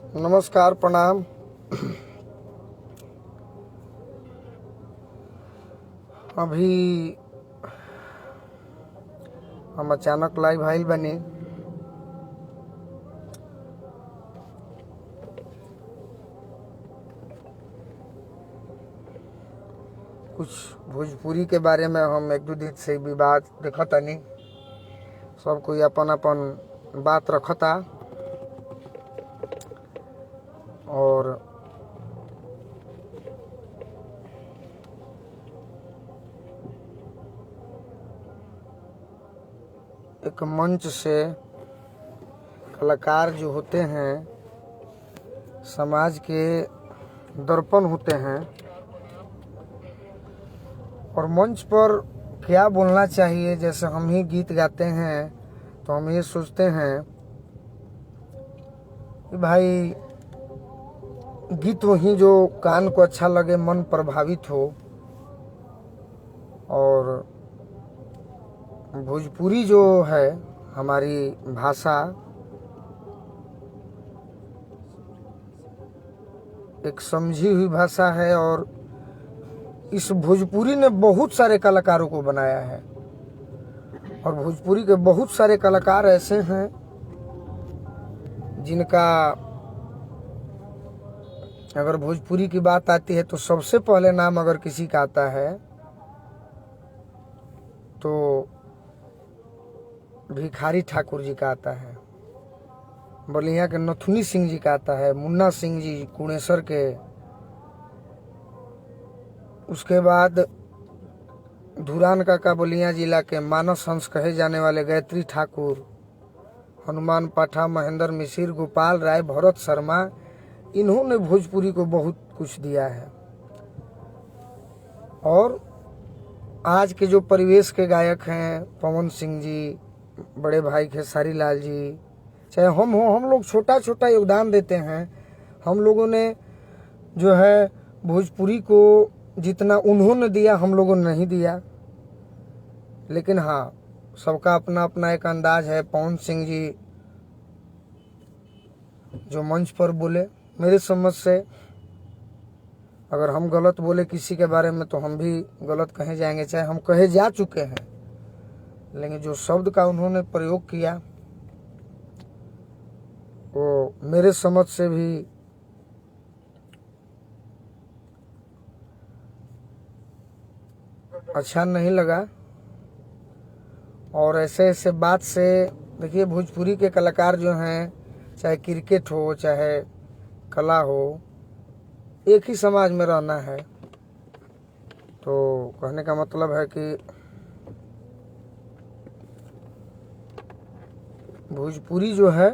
नमस्कार, प्रणाम। अभी हम अचानक लाइव आइल बनी। कुछ भोजपुरी के बारे में हम एक दो दिन से विवाद देखतानी। सब कोई अपन अपन बात रखता और एक मंच से कलाकार जो होते हैं समाज के दर्पण होते हैं और मंच पर क्या बोलना चाहिए। जैसे हम ही गीत गाते हैं तो हम ये सोचते हैं कि भाई गीत वही जो कान को अच्छा लगे, मन प्रभावित हो। और भोजपुरी जो है हमारी भाषा एक समझी हुई भाषा है और इस भोजपुरी ने बहुत सारे कलाकारों को बनाया है। और भोजपुरी के बहुत सारे कलाकार ऐसे हैं जिनका अगर भोजपुरी की बात आती है तो सबसे पहले नाम अगर किसी का आता है तो भिखारी ठाकुर जी का आता है, बलिया के नथुनी सिंह जी का आता है, मुन्ना सिंह जी कुणेश्वर के। उसके बाद धुरान का बलिया जिला के मानस हंस कहे जाने वाले गायत्री ठाकुर, हनुमान पाठा, महेंद्र मिसिर, गोपाल राय, भरत शर्मा, इन्होंने भोजपुरी को बहुत कुछ दिया है। और आज के जो परिवेश के गायक हैं पवन सिंह जी, बड़े भाई खेसारी लाल जी, चाहे हम हो, हम लोग छोटा छोटा योगदान देते हैं। हम लोगों ने जो है भोजपुरी को जितना उन्होंने दिया हम लोगों ने नहीं दिया। लेकिन हाँ, सबका अपना अपना एक अंदाज है। पवन सिंह जी जो मंच पर बोले, मेरे समझ से अगर हम गलत बोले किसी के बारे में तो हम भी गलत कहे जाएंगे, चाहे हम कहे जा चुके हैं। लेकिन जो शब्द का उन्होंने प्रयोग किया वो मेरे समझ से भी अच्छा नहीं लगा। और ऐसे ऐसे बात से देखिए, भोजपुरी के कलाकार जो हैं, चाहे क्रिकेट हो चाहे कला हो, एक ही समाज में रहना है। तो कहने का मतलब है कि भोजपुरी जो है,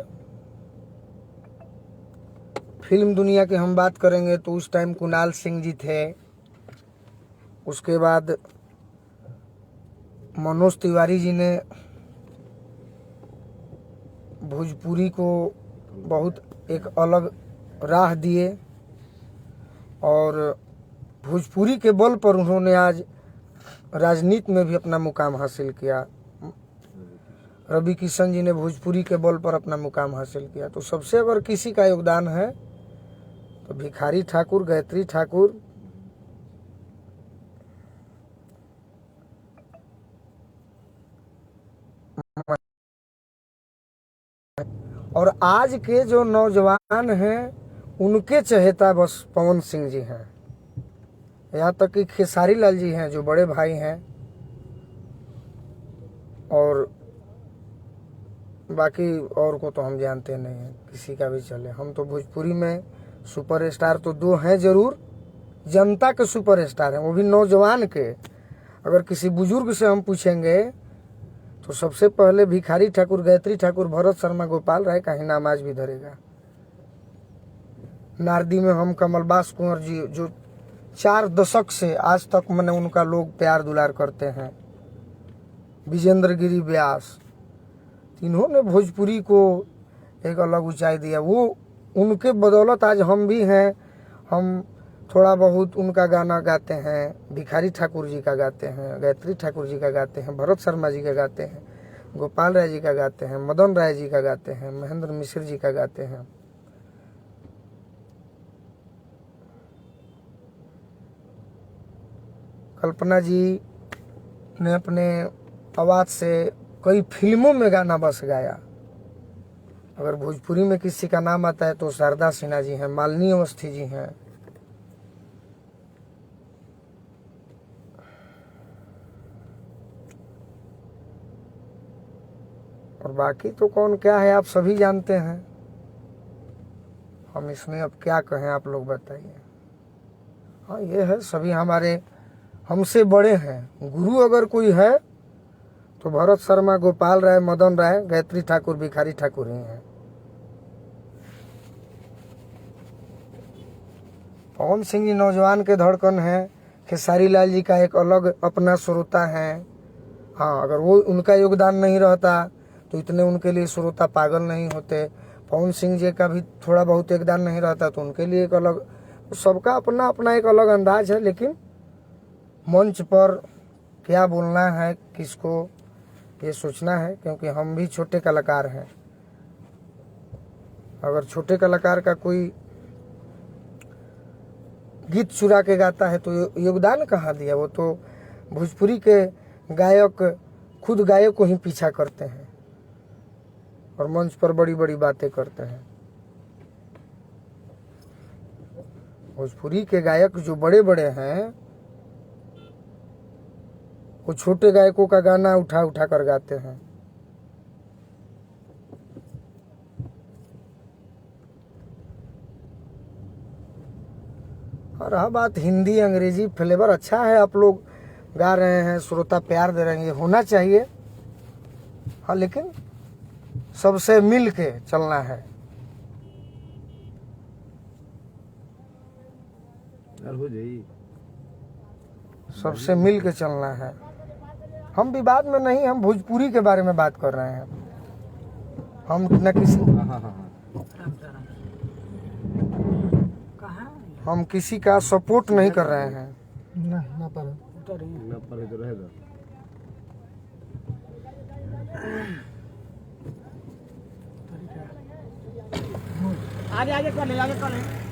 फिल्म दुनिया की हम बात करेंगे तो उस टाइम कुणाल सिंह जी थे। उसके बाद मनोज तिवारी जी ने भोजपुरी को बहुत एक अलग राह दिए और भोजपुरी के बल पर उन्होंने आज राजनीति में भी अपना मुकाम हासिल किया। रवि किशन जी ने भोजपुरी के बल पर अपना मुकाम हासिल किया। तो सबसे अगर किसी का योगदान है तो भिखारी ठाकुर, गायत्री ठाकुर, और आज के जो नौजवान हैं उनके चहेता बस पवन सिंह जी हैं। यहाँ तक कि खेसारी लाल जी हैं जो बड़े भाई हैं। और बाकी और को तो हम जानते नहीं हैं, किसी का भी चले। हम तो भोजपुरी में सुपरस्टार तो दो हैं जरूर, जनता के सुपरस्टार हैं, वो भी नौजवान के। अगर किसी बुजुर्ग से हम पूछेंगे तो सबसे पहले भिखारी ठाकुर, गायत्री ठाकुर, भरत शर्मा, गोपाल राय का ही नाम आज भी धरेगा। नारदी में हम कमलबास कुंवर जी जो 4 दशक से आज तक मैंने उनका लोग प्यार दुलार करते हैं, विजेंद्र गिरी व्यास, इन्होंने भोजपुरी को एक अलग ऊंचाई दिया। वो उनके बदौलत आज हम भी हैं। हम थोड़ा बहुत उनका गाना गाते हैं, भिखारी ठाकुर जी का गाते हैं, गायत्री ठाकुर जी का गाते हैं, भरत शर्मा जी का गाते हैं, गोपाल राय जी का गाते हैं, मदन राय जी का गाते हैं, महेंद्र मिश्र जी का गाते हैं। कल्पना जी ने अपने आवाज़ से कई फिल्मों में गाना बस गाया। अगर भोजपुरी में किसी का नाम आता है तो शारदा सिन्हा जी हैं, मालिनी अवस्थी जी हैं। और बाकी तो कौन क्या है आप सभी जानते हैं, हम इसमें अब क्या कहें, आप लोग बताइए। हाँ ये है, सभी हमारे हमसे बड़े हैं। गुरु अगर कोई है तो भरत शर्मा, गोपाल राय, मदन राय, गायत्री ठाकुर, भिखारी ठाकुर ही हैं। पवन सिंह जी नौजवान के धड़कन है। खेसारी लाल जी का एक अलग अपना श्रोता है। हाँ अगर वो उनका योगदान नहीं रहता तो इतने उनके लिए श्रोता पागल नहीं होते। पवन सिंह जी का भी थोड़ा बहुत योगदान नहीं रहता तो उनके लिए एक अलग, सबका अपना अपना एक अलग अंदाज है। लेकिन मंच पर क्या बोलना है, किसको, ये सोचना है, क्योंकि हम भी छोटे कलाकार हैं। अगर छोटे कलाकार का कोई गीत चुरा के गाता है तो योगदान कहाँ दिया। वो तो भोजपुरी के गायक खुद गायक को ही पीछा करते हैं और मंच पर बड़ी बड़ी बातें करते हैं। भोजपुरी के गायक जो बड़े बड़े हैं वो छोटे गायकों का गाना उठा उठा कर गाते हैं। और रहा बात हिंदी अंग्रेजी फ्लेवर, अच्छा है आप लोग गा रहे हैं, श्रोता प्यार दे रहे हैं, ये होना चाहिए। हाँ लेकिन सबसे मिल के चलना है। सबसे मिल के चलना है। हम विवाद में नहीं, हम भोजपुरी के बारे में बात कर रहे हैं। हम न किसी हम किसी का सपोर्ट नहीं कर रहे हैं। ना पर तो रहेगा। आगे आगे कर ले, आगे कर ले।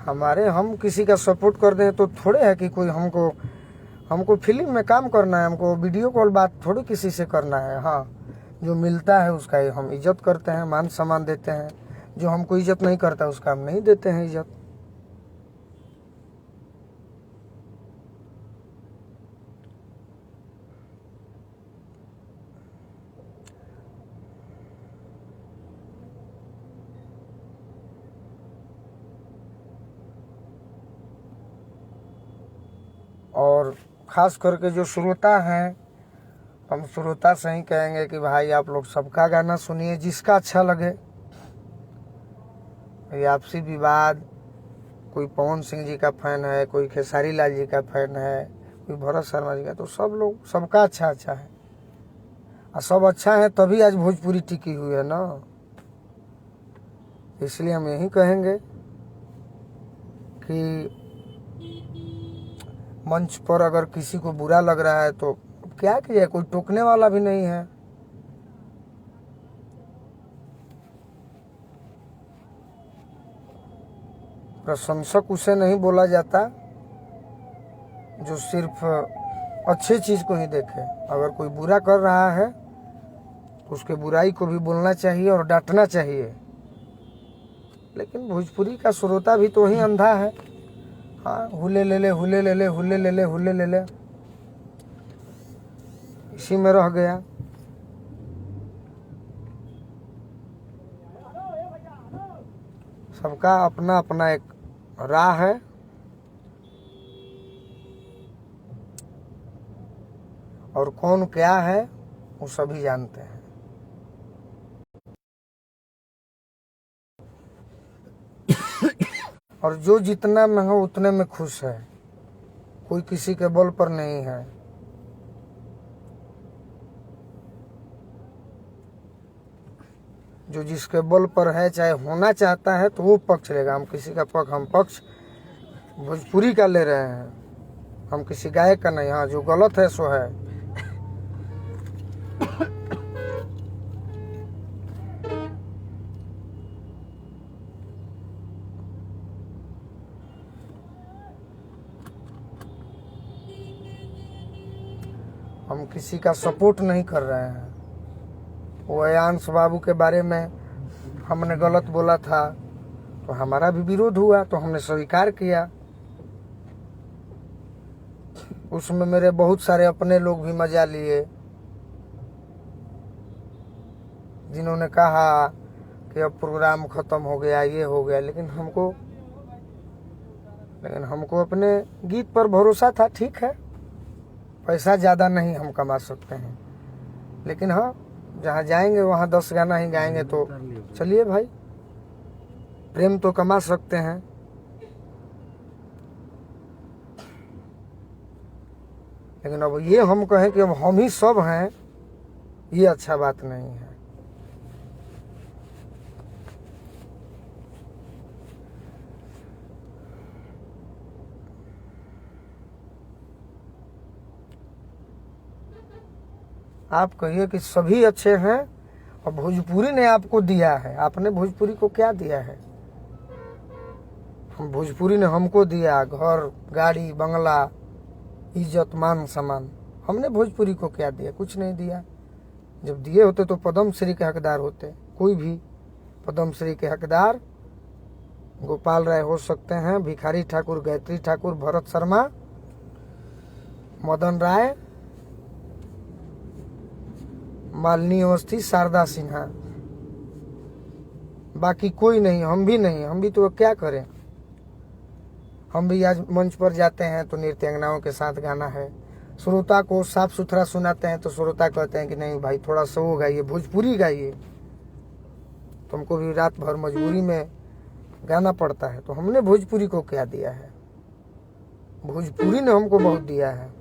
हमारे हम किसी का सपोर्ट कर दें तो थोड़े है कि कोई हमको फिल्म में काम करना है, हमको वीडियो कॉल बात थोड़ी किसी से करना है। हाँ जो मिलता है उसका हम इज्जत करते हैं, मान सम्मान देते हैं। जो हमको इज्जत नहीं करता उसका हम नहीं देते हैं इज्जत। और खास करके जो श्रोता हैं, हम श्रोता से ही कहेंगे कि भाई आप लोग सबका गाना सुनिए, जिसका अच्छा लगे। ये आपसी विवाद, कोई पवन सिंह जी का फैन है, कोई खेसारी लाल जी का फैन है, कोई भरत शर्मा जी का, तो सब लोग सबका अच्छा अच्छा है। और सब अच्छा है तभी आज भोजपुरी टिकी हुई है ना। इसलिए हम यही कहेंगे कि मंच पर अगर किसी को बुरा लग रहा है तो क्या किया, कोई टोकने वाला भी नहीं है। प्रशंसक उसे नहीं बोला जाता जो सिर्फ अच्छे चीज को ही देखे। अगर कोई बुरा कर रहा है तो उसके बुराई को भी बोलना चाहिए और डांटना चाहिए। लेकिन भोजपुरी का श्रोता भी तो ही अंधा है। हाँ हुले ले ले, हुले ले ले, हुले ले ले, हुले ले ले, इसी में रह गया। सबका अपना अपना एक राह है। और कौन क्या है वो सभी जानते हैं। और जो जितना में हो उतने में खुश है, कोई किसी के बल पर नहीं है। जो जिसके बल पर है, चाहे होना चाहता है तो वो पक्ष लेगा। हम किसी का पक्ष, हम पक्ष भोजपुरी का ले रहे हैं, हम किसी गायक का नहीं। हाँ जो गलत है सो है। हम किसी का सपोर्ट नहीं कर रहे हैं। वो अयांश बाबू के बारे में हमने गलत बोला था तो हमारा भी विरोध हुआ, तो हमने स्वीकार किया। उसमें मेरे बहुत सारे अपने लोग भी मजा लिए, जिन्होंने कहा कि अब प्रोग्राम खत्म हो गया, ये हो गया, लेकिन हमको अपने गीत पर भरोसा था। ठीक है, पैसा ज़्यादा नहीं हम कमा सकते हैं, लेकिन हाँ, जहाँ जाएंगे वहाँ 10 गाना ही गाएंगे तो चलिए भाई, प्रेम तो कमा सकते हैं। लेकिन अब ये हम कहें कि अब हम ही सब हैं, ये अच्छा बात नहीं है। आप कहिए कि सभी अच्छे हैं और भोजपुरी ने आपको दिया है। आपने भोजपुरी को क्या दिया है? हम भोजपुरी ने हमको दिया घर, गाड़ी, बंगला, इज्जत, मान, सम्मान। हमने भोजपुरी को क्या दिया? कुछ नहीं दिया। जब दिए होते तो पद्म श्री के हकदार होते। कोई भी पद्म श्री के हकदार गोपाल राय हो सकते हैं, भिखारी ठाकुर, गायत्री ठाकुर, भरत शर्मा, मदन राय, मालिनी अवस्थी, शारदा सिन्हा, बाकी कोई नहीं। हम भी नहीं, हम भी तो क्या करें। हम भी आज मंच पर जाते हैं तो नृत्यांगनाओं के साथ गाना है, श्रोता को साफ सुथरा सुनाते हैं तो श्रोता कहते हैं कि नहीं भाई थोड़ा सा वो गाइए, भोजपुरी गाइए। तो हमको भी रात भर मजबूरी में गाना पड़ता है। तो हमने भोजपुरी को क्या दिया है? भोजपुरी ने हमको बहुत दिया है।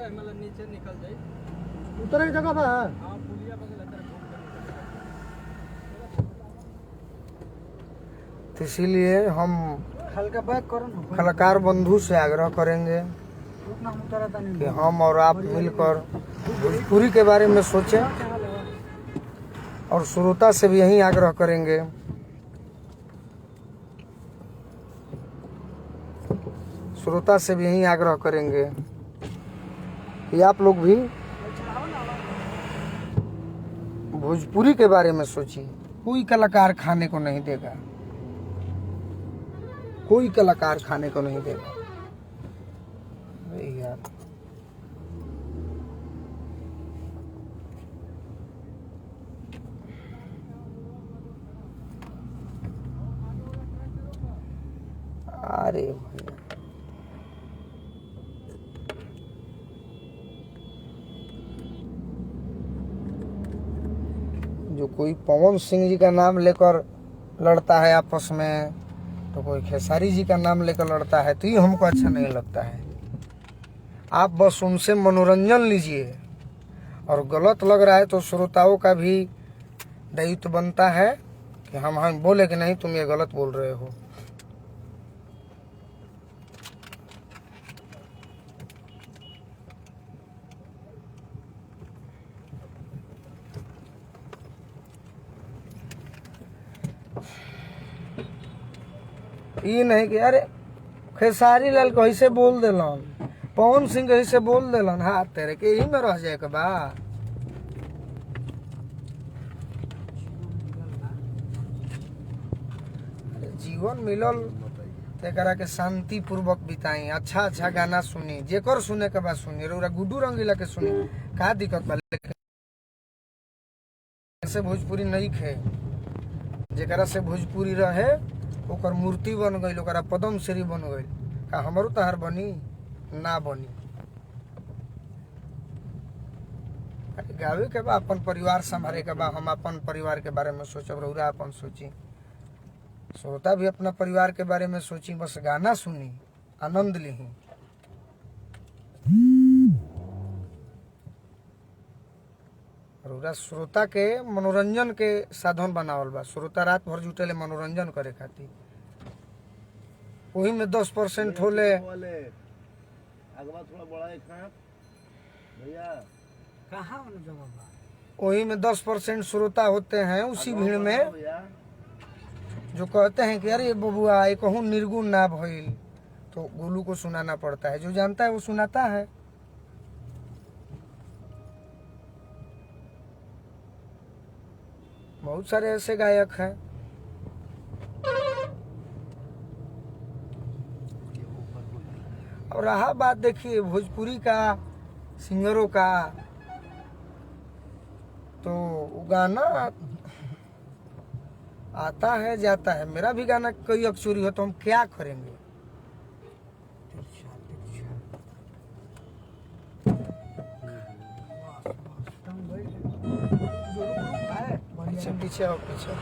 मतलब नीचे निकल जाए, उतर एक जगह पर है। हाँ पुलिया बगल अंदर घूम कर। तो इसीलिए हम हल्का बैक करो ना, कलाकार बंधु से आग्रह करेंगे उतना उतरा था नहीं कि हम और आप मिलकर भोजपुरी के बारे में सोचें, और श्रोता से भी यही आग्रह करेंगे कि आप लोग भी भोजपुरी के बारे में सोचिए। कोई कलाकार खाने को नहीं देगा, कोई कलाकार खाने को नहीं देगा। अरे यार, अरे भैया, जो कोई पवन सिंह जी का नाम लेकर लड़ता है आपस में, तो कोई खेसारी जी का नाम लेकर लड़ता है, तो ये हमको अच्छा नहीं लगता है। आप बस उनसे मनोरंजन लीजिए, और गलत लग रहा है तो श्रोताओं का भी दायित्व बनता है कि हम बोले कि नहीं तुम ये गलत बोल रहे हो। ये नहीं कि अरे खेसारी लाल कैसे बोल दिलन, पवन सिंह कैसे बोल दिलन, हाँ तेरे के यही में रह जाए के बा। जीवन मिलल तेकरा के शांति पूर्वक बिताई, अच्छा अच्छा गाना सुनी, जेकर सुने के बाद सुनी, रउरा गुड्डू रंगीला के सुनी, का दिक्कत बा। से भोजपुरी नहीं खे, जेकरा से भोजपुरी रहे ओकर मूर्ति बन गई, ओकरा पद्म श्री बन गई। का हमारो तहार बनी ना बनी। गावे के बा, अपन परिवार संभाले के बा। हम अपन परिवार के बारे में सोचब, रउरा अपन सोची, श्रोता भी अपना परिवार के बारे में सोची। बस गाना सुनी, आनंद ली। रउरा श्रोता के मनोरंजन के साधन बनावल बा। श्रोता रात भर जुटेले मनोरंजन करे खातिर। वही में 10% होले। अगवा थोड़ा बड़ा एक हाथ भैया कहाँ वाला जगह बा? वही में 10% श्रोता होते हैं उसी भीड़ में, भैया जो कहते हैं कि अरे बबुआ ये कहूँ निर्गुण ना भइल, तो गोलू को सुनाना पड़ता है। जो जानता है वो सुनाता है। बहुत सारे ऐसे गायक हैं। और रहा बात देखिए भोजपुरी का सिंगरों का, तो वो गाना आता है जाता है। मेरा भी गाना कोई अक्सुरी हो तो हम क्या करेंगे? पीछे पीछे आओ पीछे।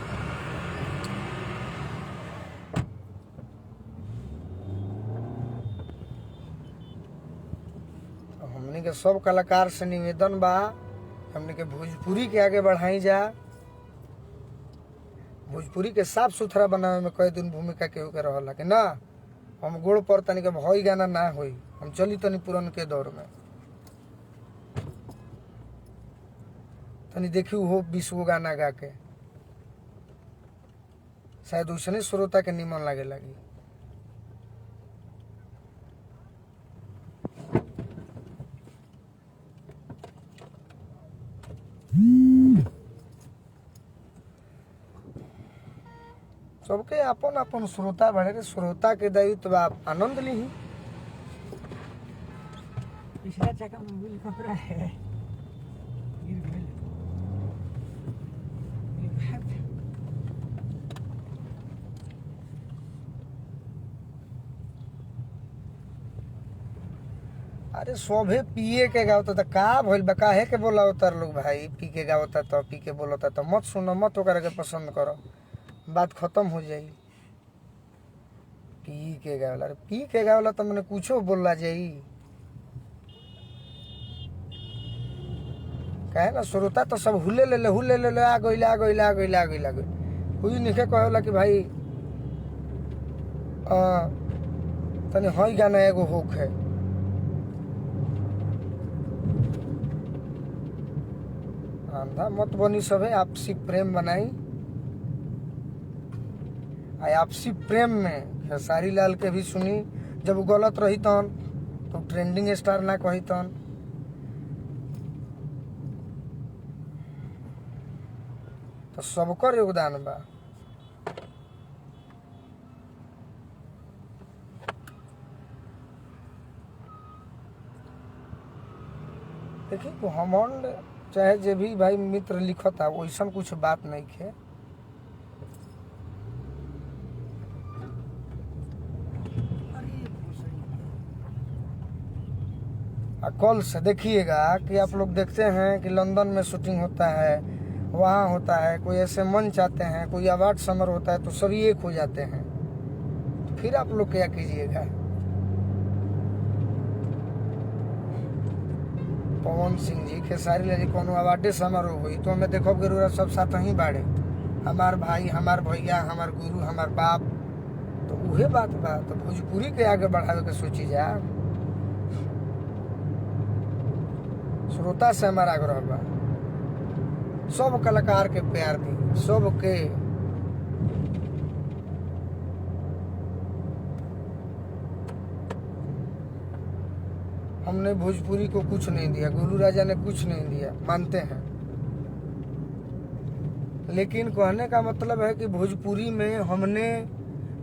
हमने के सब कलाकार से निवेदन बा, हमने के भोजपुरी के आगे बढ़ाई जा। भोजपुरी के साफ सुथरा बनावे में कई दिन भूमिका केहू के रहला कि ना। हम गोड़ पर तनी के भई गाना ना होई, हम चली तनी पुरन के दौर में। तनी देखियो हो 20 गो गाना गा के, शायद उसने श्रोता के निमन लागे लगी। सबके अपन अपन श्रोता बढ़े के, श्रोता के दायित्व आप आनंद ली। पिछला चक्का में व्हील पकड़ा है, गिर गए। अरे शोभे पिए के गावता था का भइल बा? काहे के बोला उतर लोग भाई पी के गावता तो पी के बोलता तो मत सुनो, मत ओकरा के पसंद करो, बात खत्म हो जाई। पी के गावला, अरे पी के गावला तो मैंने कुछो बोलला जाई। कहे ना श्रोता तो सब हुले ले आ गइल आ गइल आ गइल आ गइल आ गइल। कोई निके कहला कि भाई तनी हई गाना एगो होख है। अंधा मत बनी, सभे आपसी प्रेम बनाई। आपसी प्रेम में खेसारी लाल के भी सुनी। जब वो गलत रही तन तो ट्रेंडिंग स्टार ना कही तन। तो सबकर योगदान बा। देखिए घमंड चाहे जे भी भाई मित्र लिखता वैसन कुछ बात नहीं है। कल से देखिएगा कि आप लोग देखते हैं कि लंदन में शूटिंग होता है, वहाँ होता है, कोई ऐसे मंच आते हैं, कोई अवार्ड समारोह होता है तो सभी एक हो जाते हैं। तो फिर आप लोग क्या कीजिएगा? पवन सिंह जी, खेसारी लाल जी कोनो अवार्डे समारोह हुई तो हमें देखो गुरु सब साथ ही बाड़े, हमार भाई, हमार भैया, हमार गुरु, हमार बाप। तो उहे बात बा। तो भोजपुरी के आगे बढ़ावे के सोची जा। श्रोता से हमारा आग्रह बा, सब कलाकार के प्यार दी, सबके। हमने भोजपुरी को कुछ नहीं दिया, गोलू राजा ने कुछ नहीं दिया, मानते हैं। लेकिन कहने का मतलब है कि भोजपुरी में हमने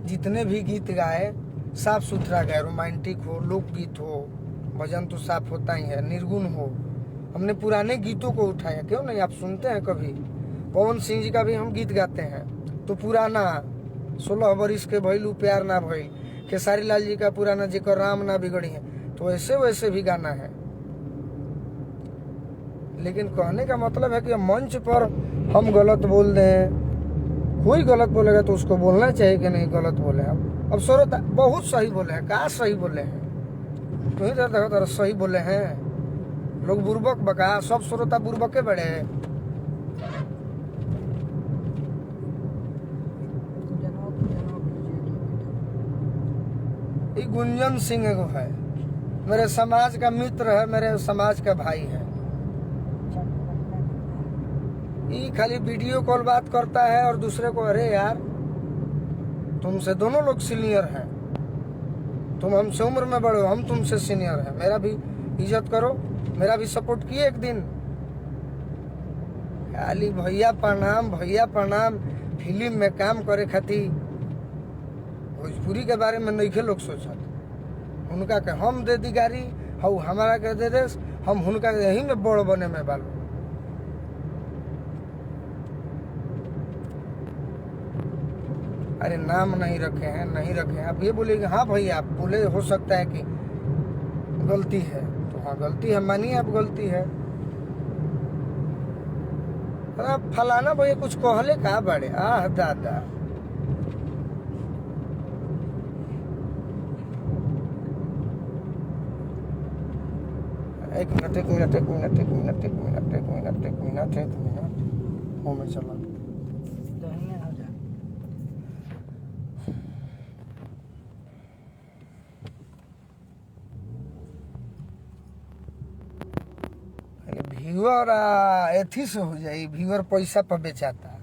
जितने भी गीत गाए साफ सुथरा गाए, रोमांटिक हो, लोकगीत हो, भजन तो साफ होता ही है, निर्गुण हो। हमने पुराने गीतों को उठाया, क्यों नहीं? आप सुनते हैं कभी पवन सिंह जी का भी हम गीत गाते हैं तो पुराना 16 बरिस के भइलू प्यार ना भइल, खेसारी लाल जी का पुराना जेकर राम ना बिगड़ी है, तो ऐसे वैसे भी गाना है। लेकिन कहने का मतलब है कि मंच पर हम गलत बोल दें, कोई गलत बोलेगा तो उसको बोलना चाहिए कि नहीं गलत बोले। अब श्रोता बहुत सही बोले हैं, कहाँ सही बोले हैं? तो ही देखो सही बोले हैं लोग। बुर्बक बका, सब श्रोता बुर्बक के बड़े हैं। ये गुंजन सिंह एगो है, मेरे समाज का मित्र है, मेरे समाज का भाई है। ये खाली वीडियो कॉल बात करता है और दूसरे को, अरे यार तुमसे दोनों लोग सीनियर हैं, तुम हमसे उम्र में बड़े हो, हम तुमसे सीनियर हैं, मेरा भी इज्जत करो, मेरा भी सपोर्ट किए एक दिन। खाली भैया प्रणाम। फिल्म में काम करे खातिर भोजपुरी के बारे में नहीं लोग सोचत। उनका के हम दे दी गाड़ी, हऊ हमारा के दे दे, हम उनका यही में बड़ बने में बालो। अरे नाम नहीं रखे हैं, आप ये बोलेंगे हाँ भैया, आप बोले हो सकता है कि गलती है, तो हाँ गलती है, मानिए आप गलती है। अरे आप फलाना भैया कुछ कहले का बड़े, आह दादा। एक मिनट हो में चला। दाहिने आ जा। व्यूअर एथी से हो जाए, व्यूअर पैसा पर बेचाता।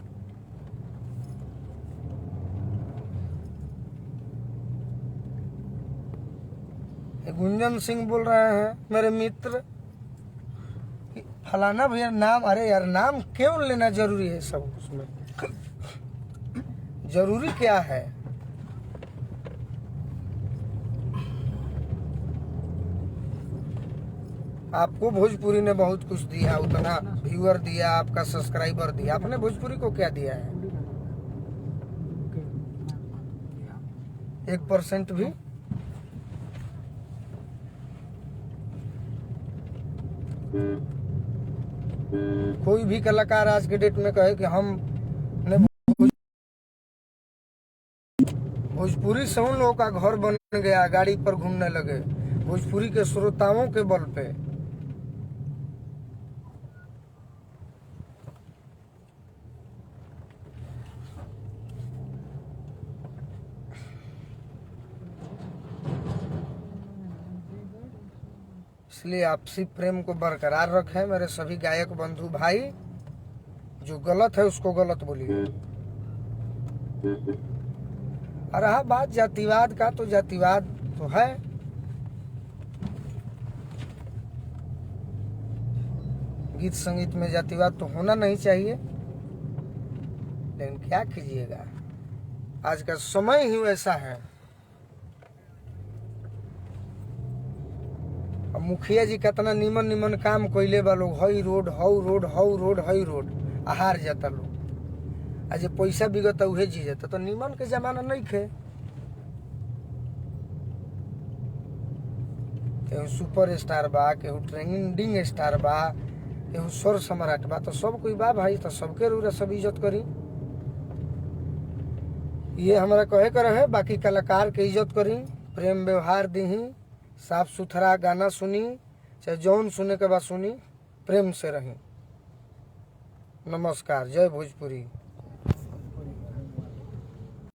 गुंजन सिंह बोल रहे हैं मेरे मित्र, फलाना भैया नाम, अरे यार नाम क्यों लेना जरूरी है सब उसमें? जरूरी क्या है? आपको भोजपुरी ने बहुत कुछ दिया, उतना व्यूअर दिया, आपका सब्सक्राइबर दिया, आपने भोजपुरी को क्या दिया है? 1% भी? कोई भी कलाकार आज के डेट में कहे कि हम ने भोजपुरी से उन लोगों का घर बन गया, गाड़ी पर घूमने लगे, भोजपुरी के श्रोताओं के बल पे। इसलिए आपसी प्रेम को बरकरार रखें मेरे सभी गायक बंधु भाई। जो गलत है उसको गलत बोलिए। और रहा बात जातिवाद का, तो जातिवाद तो है, गीत संगीत में जातिवाद तो होना नहीं चाहिए, लेकिन क्या कीजिएगा, आज का समय ही वैसा है। अब मुखिया जी कितना निमन काम कइले बा, लोग हई रोड हऊ रोड हऊ रोड हई रोड आहार जाता लोग। आज पैसा बिगता उहे जी जाता, तो निमन के जमाना नहीं खे। केहू सुपर स्टार बा, केहू ट्रेंडिंग स्टार बा, केहू स्वर सम्राट बा, तो सब कोई बा भाई, तो सबके रूरा सब इज्जत करी। ये हमारा कहे कर है। बाकी कलाकार के इज्जत करी, प्रेम व्यवहार दी, साफ सुथरा गाना सुनी, चाहे जौन सुने के बाद सुनी, प्रेम से रही। नमस्कार, जय भोजपुरी।